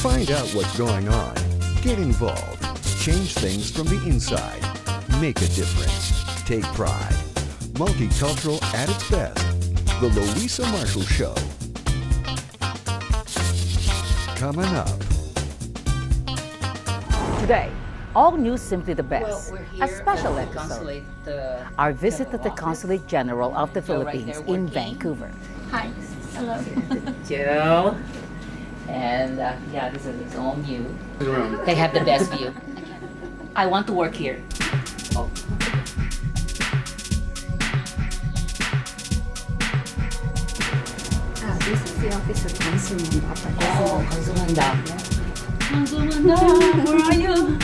Find out what's going on. Get involved. Change things from the inside. Make a difference. Take pride. Multicultural at its best. The Luisa Marshall Show. Coming up. Today, all news Simply the Best. Well, we're here a special at the episode. Consulate, Our visit to the General Consulate General of the Joe right Philippines there in working. Vancouver. Hi. Hello. Joe. And yeah, this is all new. They have the best view. I want to work here. Oh. This is the office of Consul Oh, Consulanda. Consulanda, where are you?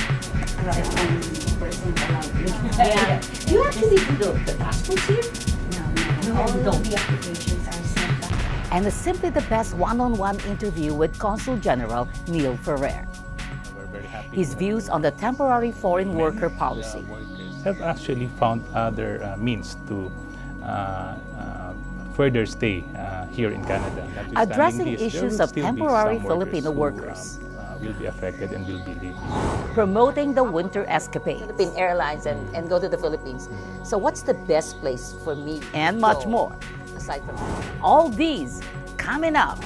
Yeah. Do you actually do the passports here? No, you don't. the applications are sent back. And a Simply the Best one-on-one interview with Consul General Neil Ferrer. We're very happy. His views on the Temporary Foreign Worker Policy. Workers have actually found other means to further stay here in Canada. Addressing Notwithstanding this, there issues will of still be temporary some Filipino who, workers. will be affected and will be leaving. Promoting the winter escapades. Philippine Airlines and go to the Philippines. So what's the best place for me to And much go, more. aside from that? All these coming up.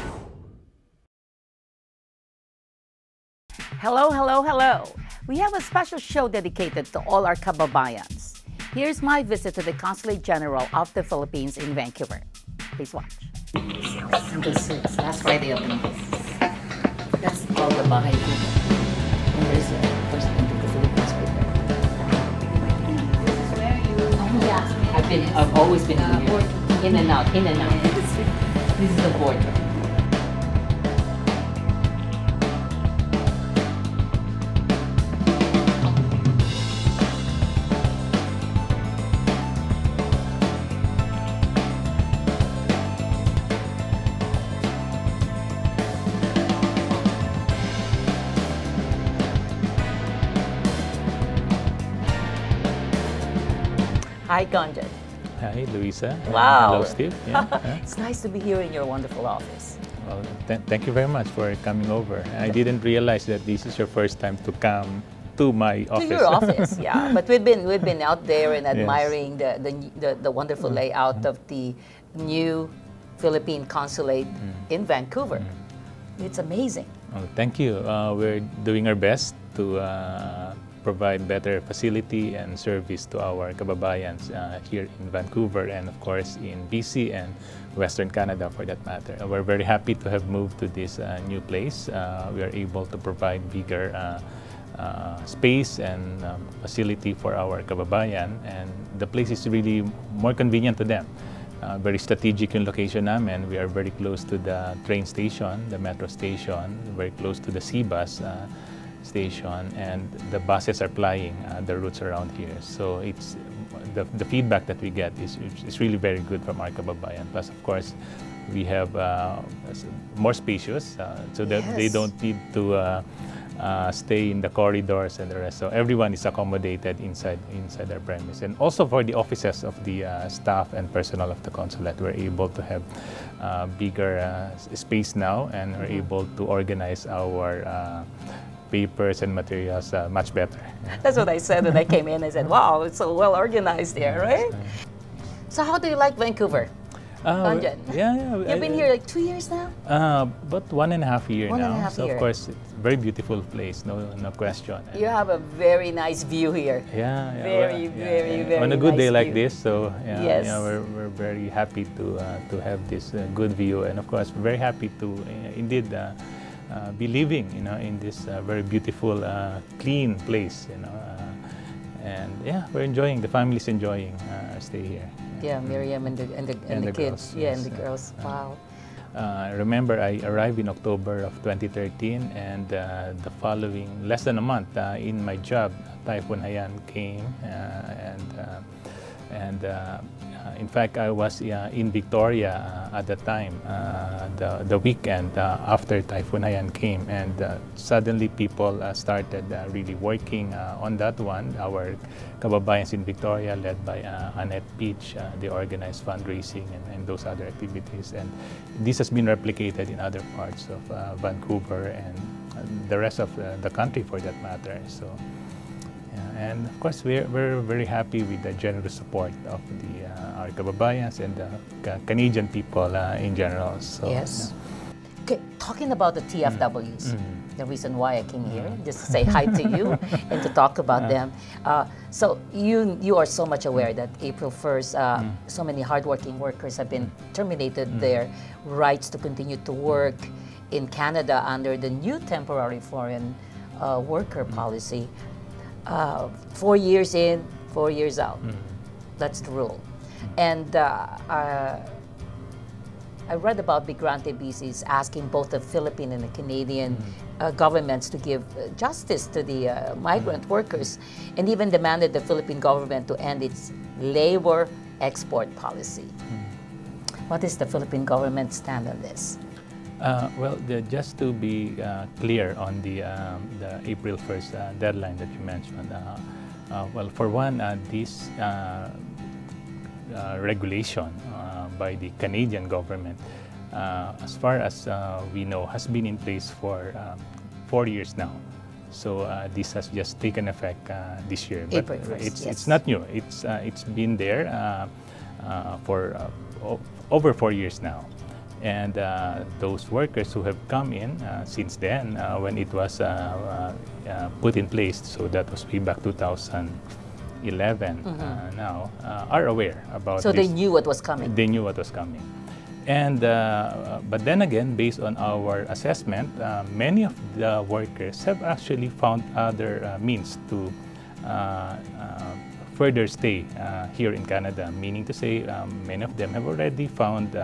Hello, hello, hello. We have a special show dedicated to all our kababayans. Here's my visit to the Consulate General of the Philippines in Vancouver. Please watch. Until 6. Last Friday opening. That's all the bahay ko. And there's a person into the Philippines right there. This is where you Yeah. I've always been here. In and out, in and out. This is the board. Hi, Conjun. Hi, Luisa. Wow. Hello, Steve. Yeah. It's nice to be here in your wonderful office. Well, thank you very much for coming over. I didn't realize that this is your first time to come to my office. To your office, yeah. But we've been out there and admiring the wonderful layout of the new Philippine consulate in Vancouver. It's amazing. Oh, thank you. We're doing our best to provide better facility and service to our kababayans here in Vancouver and of course in BC and Western Canada for that matter. We're very happy to have moved to this new place. We are able to provide bigger space and facility for our kababayan, and the place is really more convenient to them. Very strategic yung location namin. We are very close to the train station, the metro station, very close to the C-bus station, and the buses are plying the routes around here. So it's the feedback that we get is really very good from our kababayan. Plus, of course, we have more spacious, so that they don't need to stay in the corridors and the rest. So everyone is accommodated inside our premise. And also for the offices of the staff and personnel of the consulate, we're able to have bigger space now, and we're able to organize our papers and materials much better. That's what I said when I came in. I said, wow, it's so well organized there, right? So how do you like Vancouver? Conjun? Yeah. You've been here like 2 years now? But 1.5 years now. 1.5 So year. of course, it's a very beautiful place, no question. You have a very nice view here. Yeah, Very on a good nice day like view. this, so Yes. we're very happy to have this good view, and of course, very happy to indeed be living, in this very beautiful, clean place, and yeah, we're enjoying. The family's enjoying our stay here. Yeah, Miriam and the kids. girls, Yeah, and yes, the girls. Wow. Remember, I arrived in October of 2013, and the following less than a month in my job, Typhoon Haiyan came, and And in fact, I was in Victoria at the time, the weekend after Typhoon Haiyan came, and suddenly people started really working on that one. Our kababayans in Victoria, led by Annette Peach, they organized fundraising and those other activities. And this has been replicated in other parts of Vancouver and the rest of the country, for that matter. So. And of course, we're very happy with the generous support of our kababayans and the Canadian people in general. So, yes. Okay, talking about the TFWs, the reason why I came here, just to say hi to you and to talk about them. So you are so much aware that April 1st, so many hardworking workers have been terminated their rights to continue to work in Canada under the new Temporary Foreign Worker Policy. 4 years in, 4 years out. That's the rule. And I read about Migrante BCs asking both the Philippine and the Canadian governments to give justice to the migrant workers, and even demanded the Philippine government to end its labor export policy. What is the Philippine government stand on this? Well, just to be clear on the April 1st deadline that you mentioned, well, for one, this regulation by the Canadian government, as far as we know, has been in place for 4 years now. So this has just taken effect this year. But April 1st, it's not new. It's been there for over 4 years now. And those workers who have come in since then, when it was put in place, so that was way back 2011 now, are aware about so this. they knew what was coming. They knew what was coming. And, but then again, based on our assessment, many of the workers have actually found other means to further stay here in Canada, meaning to say many of them have already found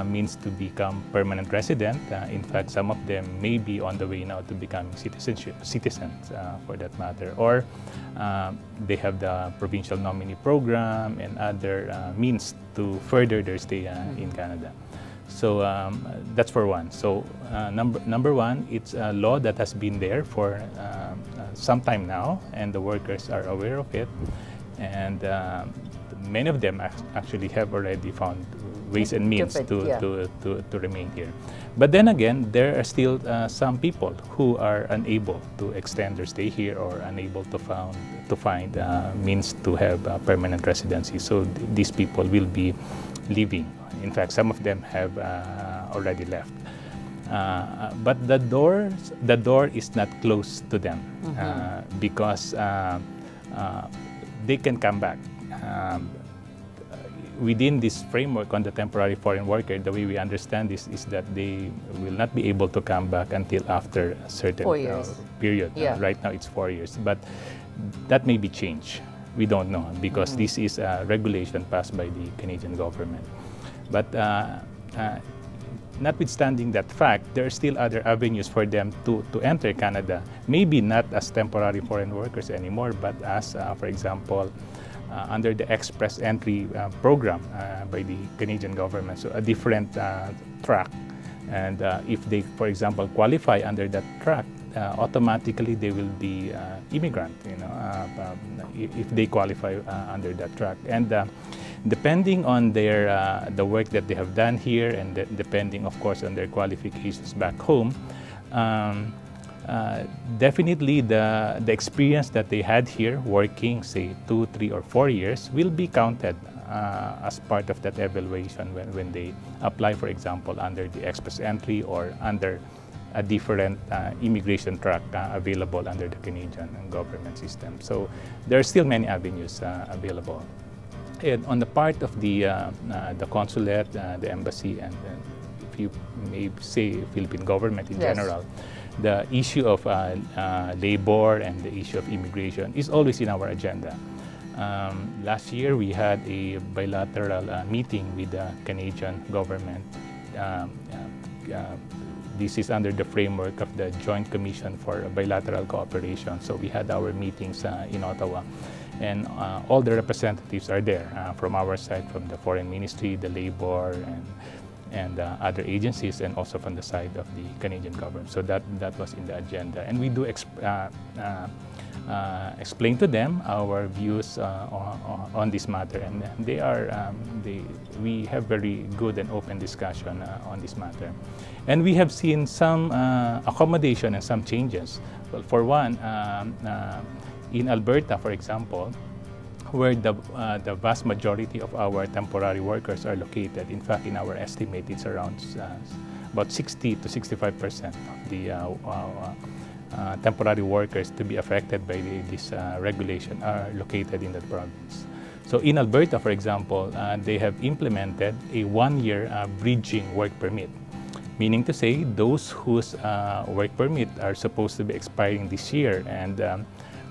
means to become permanent resident. In fact, some of them may be on the way now to becoming citizens for that matter. Or they have the provincial nominee program and other means to further their stay in Canada. So that's for one. So number one, it's a law that has been there for some time now, and the workers are aware of it. And many of them actually have already found ways and means to remain here. But then again, there are still some people who are unable to extend their stay here or unable to find means to have permanent residency. So these people will be leaving. In fact, some of them have already left. But the door is not closed to them because they can come back. Within this framework on the temporary foreign worker, the way we understand this is that they will not be able to come back until after a certain period. Right now it's 4 years, but that may be changed. We don't know because this is a regulation passed by the Canadian government. But notwithstanding that fact, there are still other avenues for them to enter Canada. Maybe not as temporary foreign workers anymore, but as, for example, under the express entry program by the Canadian government, so a different track. And if they, for example, qualify under that track, automatically they will be immigrant. If they qualify under that track. And depending on their the work that they have done here, and depending, of course, on their qualifications back home. Definitely the experience that they had here working, say 2, 3, or 4 years, will be counted as part of that evaluation when they apply, for example, under the express entry or under a different immigration track available under the Canadian government system. So there are still many avenues available. And on the part of the consulate, the embassy, and if you may say Philippine government in general, the issue of labor and the issue of immigration is always in our agenda. Last year, we had a bilateral meeting with the Canadian government. This is under the framework of the Joint Commission for Bilateral Cooperation. So we had our meetings in Ottawa. and all the representatives are there from our side, from the Foreign Ministry, the Labor, and other agencies, and also from the side of the Canadian government. So that was in the agenda, and we do explain to them our views on this matter, and we have very good and open discussion on this matter. And we have seen some accommodation and some changes. Well, for one, in Alberta, for example, where the vast majority of our temporary workers are located. In fact, in our estimate, it's around about 60 to 65% of the temporary workers to be affected by this regulation are located in that province. So in Alberta, for example, they have implemented a one-year bridging work permit, meaning to say those whose work permit are supposed to be expiring this year and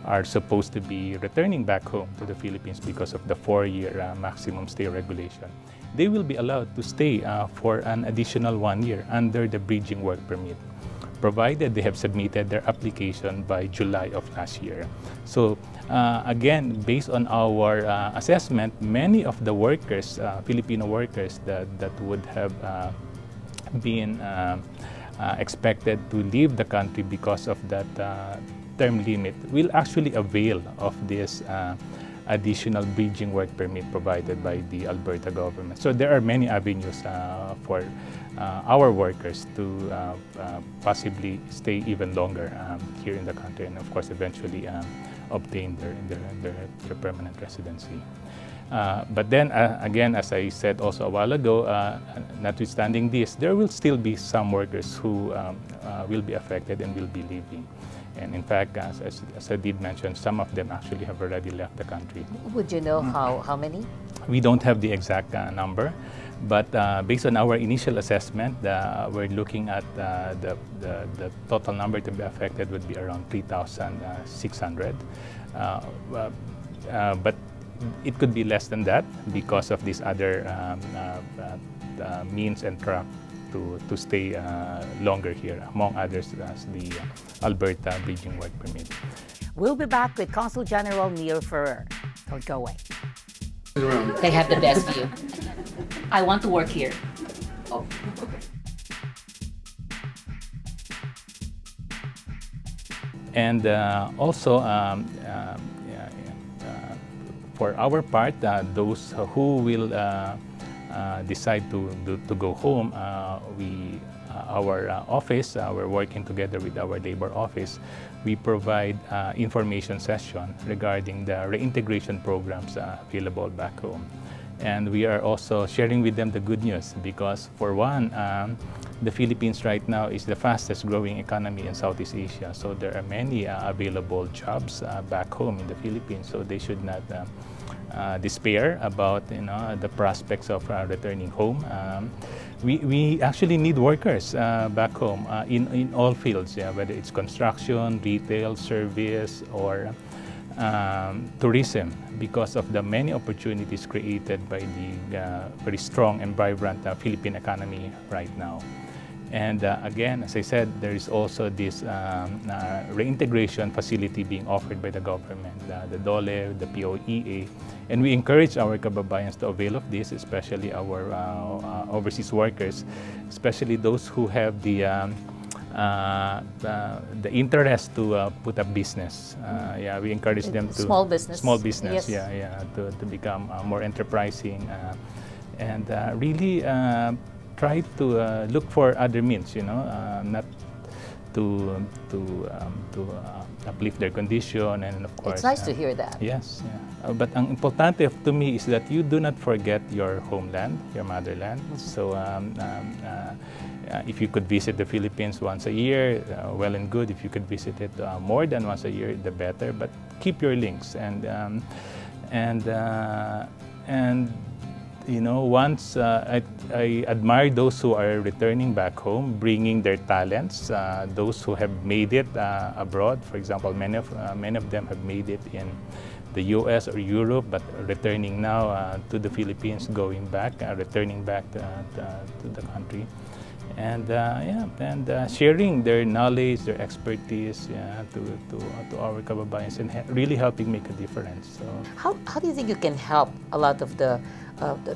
are supposed to be returning back home to the Philippines because of the 4-year maximum stay regulation. They will be allowed to stay for an additional 1 year under the bridging work permit, provided they have submitted their application by July of last year. So again, based on our assessment, many of the workers, Filipino workers that would have been expected to leave the country because of that term limit will actually avail of this additional bridging work permit provided by the Alberta government. So there are many avenues for our workers to possibly stay even longer here in the country, and of course eventually obtain their permanent residency. But then again, as I said also a while ago, notwithstanding this, there will still be some workers who will be affected and will be leaving. And in fact, as I did mention, some of them actually have already left the country. Would you know how many? We don't have the exact number, but based on our initial assessment, we're looking at the total number to be affected would be around 3,600. But it could be less than that because of these other means and track to stay longer here, among others as the Alberta bridging work permit. We'll be back with Consul General Neil Ferrer. Don't go away. They have the best view. I want to work here. Oh. And also, for our part, those who will decide to go home, our office, we're working together with our labor office. We provide information session regarding the reintegration programs available back home. And we are also sharing with them the good news because, for one, the Philippines right now is the fastest growing economy in Southeast Asia. So there are many available jobs back home in the Philippines. So they should not despair about the prospects of returning home. We actually need workers back home in all fields, whether it's construction, retail, service, or tourism, because of the many opportunities created by the very strong and vibrant Philippine economy right now. And again, as I said, there is also this reintegration facility being offered by the government, the DOLE, the POEA, and we encourage our kababayans to avail of this, especially our overseas workers, especially those who have the interest to put up business. We encourage them to small business. Yes. To become more enterprising and really try to look for other means, not to uplift their condition, and of course. It's nice to hear that. Yes, but ang importante to me is that you do not forget your homeland, your motherland. So if you could visit the Philippines once a year, well and good. If you could visit it more than once a year, the better. But keep your links and once I admire those who are returning back home, bringing their talents. Those who have made it abroad, for example, many of them have made it in the U.S. or Europe, but returning now to the Philippines, returning back to the country. and sharing their knowledge, their expertise, to our kababayans, and really helping make a difference. So, how do you think you can help a lot of the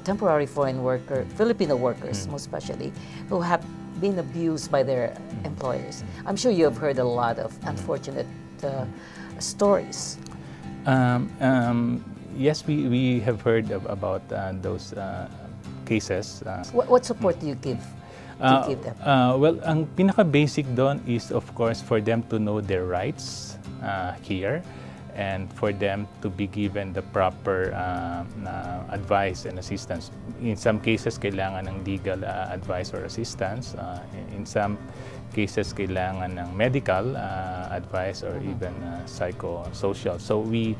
temporary foreign worker, Filipino workers, most especially, who have been abused by their employers? I'm sure you have heard a lot of unfortunate stories. Yes, we have heard about those cases. What support do you give them? Well, ang pinaka-basic doon is, of course, for them to know their rights here, and for them to be given the proper advice and assistance. In some cases, kailangan ng legal advice or assistance. In some cases, kailangan ng medical advice or even psychosocial. So we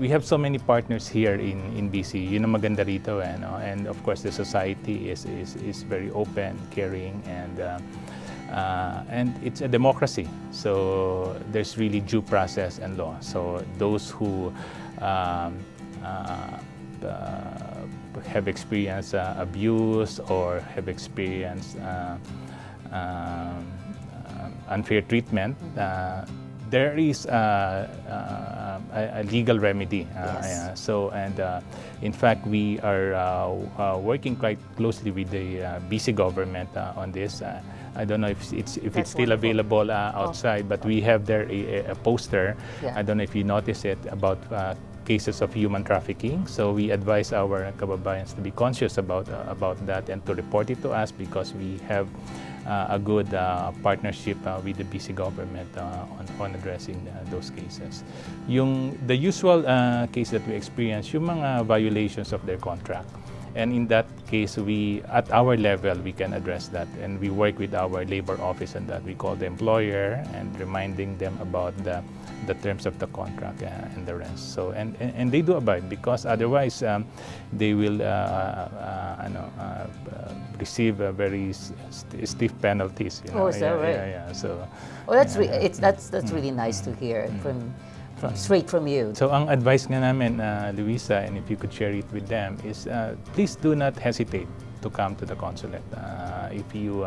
have so many partners here in BC. Yun ang maganda rito, no? And of course, the society is very open, caring, and it's a democracy. So there's really due process and law. So those who have experienced abuse or have experienced unfair treatment, there is a legal remedy. Yes. In fact, we are working quite closely with the BC government on this. I don't know if it's still available outside, but we have there a poster. Yeah. I don't know if you notice it, about cases of human trafficking. So we advise our kababayans to be conscious about that and to report it to us, because we have a good partnership with the BC government on addressing those cases. The usual case that we experience, yung mga violations of their contract. And in that case, at our level, we can address that. And we work with our labor office on that. We call the employer and reminding them about the terms of the contract and the rest. So, and they do abide, because otherwise they will receive a very stiff penalties. Oh, is that right? Yeah. So, well, that's really nice to hear straight from you. So ang advice nga namin, Luisa, and if you could share it with them, is please do not hesitate to come to the consulate. If you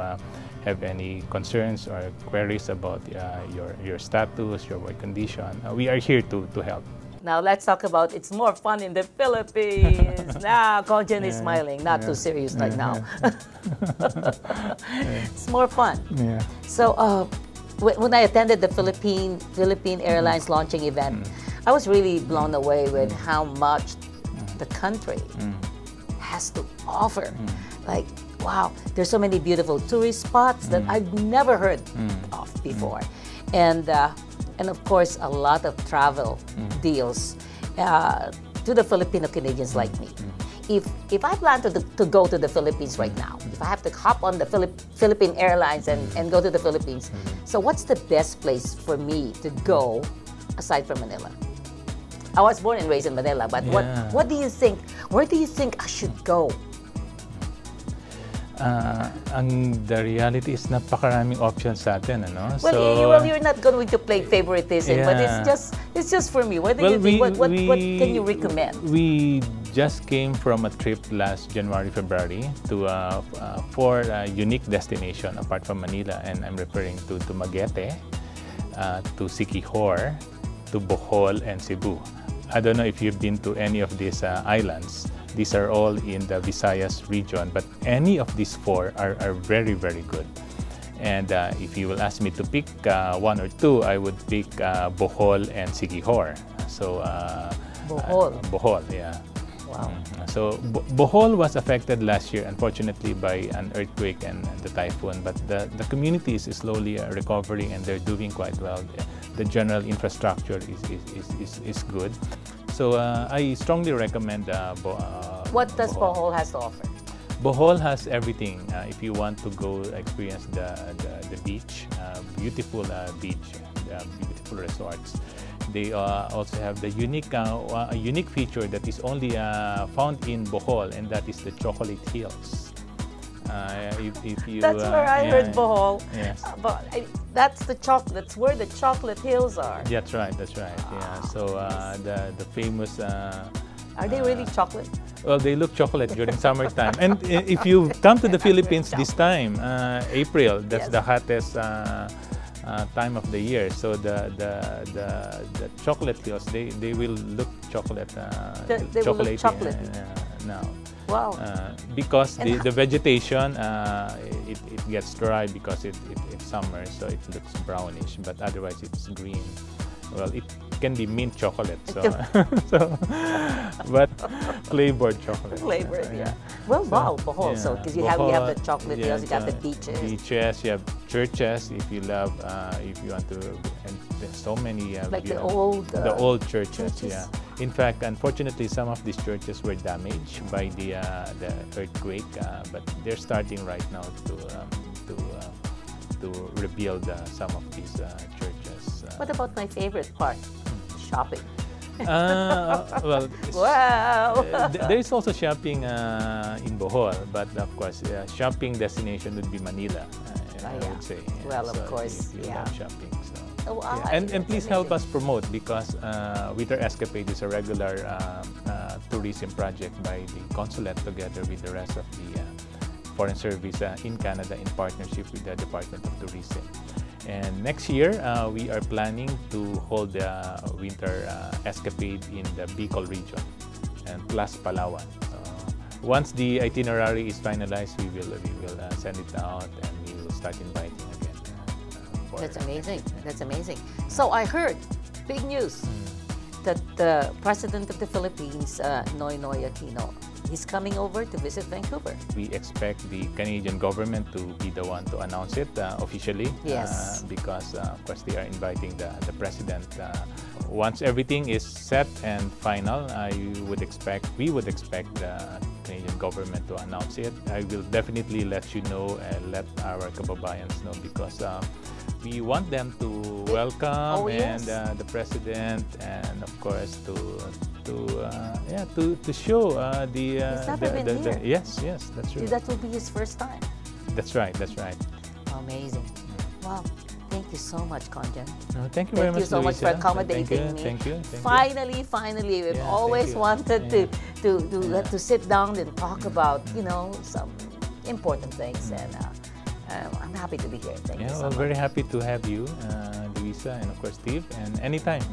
have any concerns or queries about your status, your work condition, we are here to help. Now let's talk about it's more fun in the Philippines. Now, Conjen is smiling, not too serious like now. It's more fun. Yeah. So when I attended the Philippine Airlines launching event, I was really blown away with how much the country has to offer. Like, wow, there's so many beautiful tourist spots that I've never heard of before. And of course, a lot of travel deals to the Filipino Canadians like me. If I plan to go to the Philippines right now, if I have to hop on the Philippine Airlines and go to the Philippines, so what's the best place for me to go aside from Manila? I was born and raised in Manila, but what do you think? Where do you think I should go? The reality is napakaraming options sa atin, ano? Well, you're not going to play favoritism, but it's just for me. What do you think? What can you recommend? We just came from a trip last January, February to 4 unique destinations apart from Manila, and I'm referring to Dumaguete, to Siquijor, to Bohol, and Cebu. I don't know if you've been to any of these islands. These are all in the Visayas region, but any of these 4 are very, very good. And if you will ask me to pick 1 or 2, I would pick Bohol and Siquijor. So Bohol. Bohol, yeah. Wow. So Bohol was affected last year, unfortunately, by an earthquake and the typhoon, but the community is slowly recovering, and they're doing quite well. The general infrastructure is good. So I strongly recommend What does Bohol has to offer? Bohol has everything. If you want to go experience the beach, beautiful beach, beautiful resorts. They also have the unique feature that is only found in Bohol, and that is the Chocolate Hills. If you, that's where I heard Bohol. Yes. But that's where the chocolate hills are. That's right. Yeah. So the famous Are they really chocolate? Well, they look chocolate during summertime. And if you come to the Philippines this time, April, that's the hottest time of the year. So the chocolate kiosks, they will look chocolate. They will look chocolate now. Wow. Because the vegetation, it gets dry because it's summer, so it looks brownish. But otherwise, it's green. Well, it can be mint chocolate, but flavored chocolate. Flavored, yeah. Well, wow, Bohol. So, because you have the chocolate, you also got the beaches. Beaches, you have churches. If you love, if you want to, and there's so many. Like the old churches. Yeah. In fact, unfortunately, some of these churches were damaged by the earthquake, but they're starting right now to rebuild some of these churches. What about my favorite part? Shopping. Well, wow. There is also shopping in Bohol, but of course, shopping destination would be Manila. I would say. Well, of course, if you love shopping. So. Oh, wow. And please help us promote, because Winter Escapade is a regular tourism project by the Consulate together with the rest of the Foreign Service in Canada in partnership with the Department of Tourism. And next year, we are planning to hold the Winter Escapade in the Bicol region, and plus Palawan. Once the itinerary is finalized, we will send it out, and we will start inviting again. That's amazing. That's amazing. So I heard, big news, that the President of the Philippines, Noynoy Aquino, he's coming over to visit Vancouver. We expect the Canadian government to be the one to announce it officially. Yes. Because, of course, they are inviting the President. Once everything is set and final, we would expect the Canadian government to announce it. I will definitely let you know and let our kababayans know, because we want them to welcome the President, and of course to show He's never been here. Yes, that's true. That will be his first time. That's right. Amazing. Wow. Thank you so much, Conjen. Thank you very much, Thank you so much for accommodating me. Thank you. Finally, we've always wanted to sit down and talk about, some important things, and I'm happy to be here. Thank you so much. Very happy to have you, Luisa, and of course Steve. And anytime,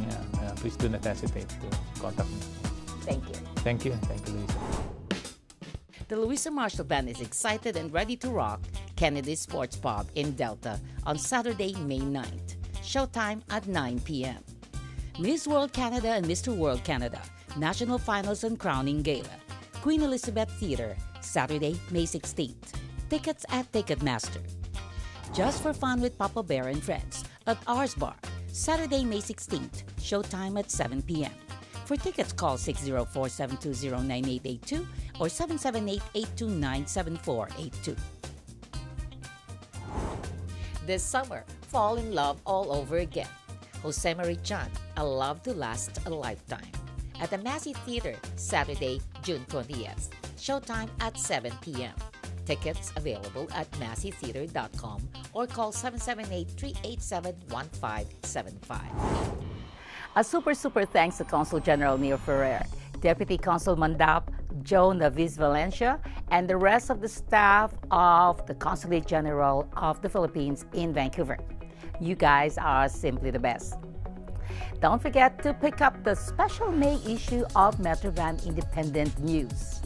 please do not hesitate to contact me. Thank you. Thank you, Luisa. The Luisa Marshall Band is excited and ready to rock Kennedy's Sports Pub in Delta on Saturday, May 9th. Showtime at 9 p.m. Miss World Canada and Mr. World Canada, National Finals and Crowning Gala, Queen Elizabeth Theatre, Saturday, May 16th. Tickets at Ticketmaster. Just for Fun with Papa Bear and Friends at Ars Bar, Saturday, May 16th. Showtime at 7 p.m. For tickets, call 604-720-9882 or 778-829-7482. This summer, fall in love all over again. Jose Marie Chan, A Love to Last a Lifetime. At the Massey Theatre, Saturday, June 20th. Showtime at 7 p.m. Tickets available at masseytheatre.com or call 778-387-1575. A super thanks to Consul General Neil Ferrer, Deputy Consul Mandap Joe Naviz Valencia, and the rest of the staff of the Consulate General of the Philippines in Vancouver. You guys are simply the best. Don't forget to pick up the special May issue of Metrovan Independent News.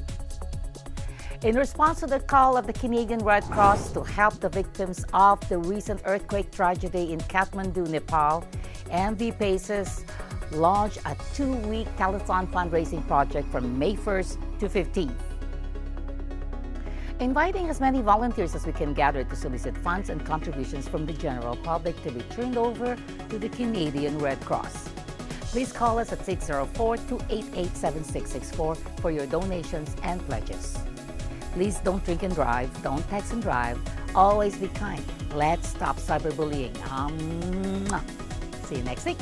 In response to the call of the Canadian Red Cross to help the victims of the recent earthquake tragedy in Kathmandu, Nepal, MV Paces launched a 2-week telethon fundraising project from May 1st to 15th. Inviting as many volunteers as we can gather to solicit funds and contributions from the general public to be turned over to the Canadian Red Cross. Please call us at 604-288-7664 for your donations and pledges. Please don't drink and drive, don't text and drive, always be kind. Let's stop cyberbullying. See you next week.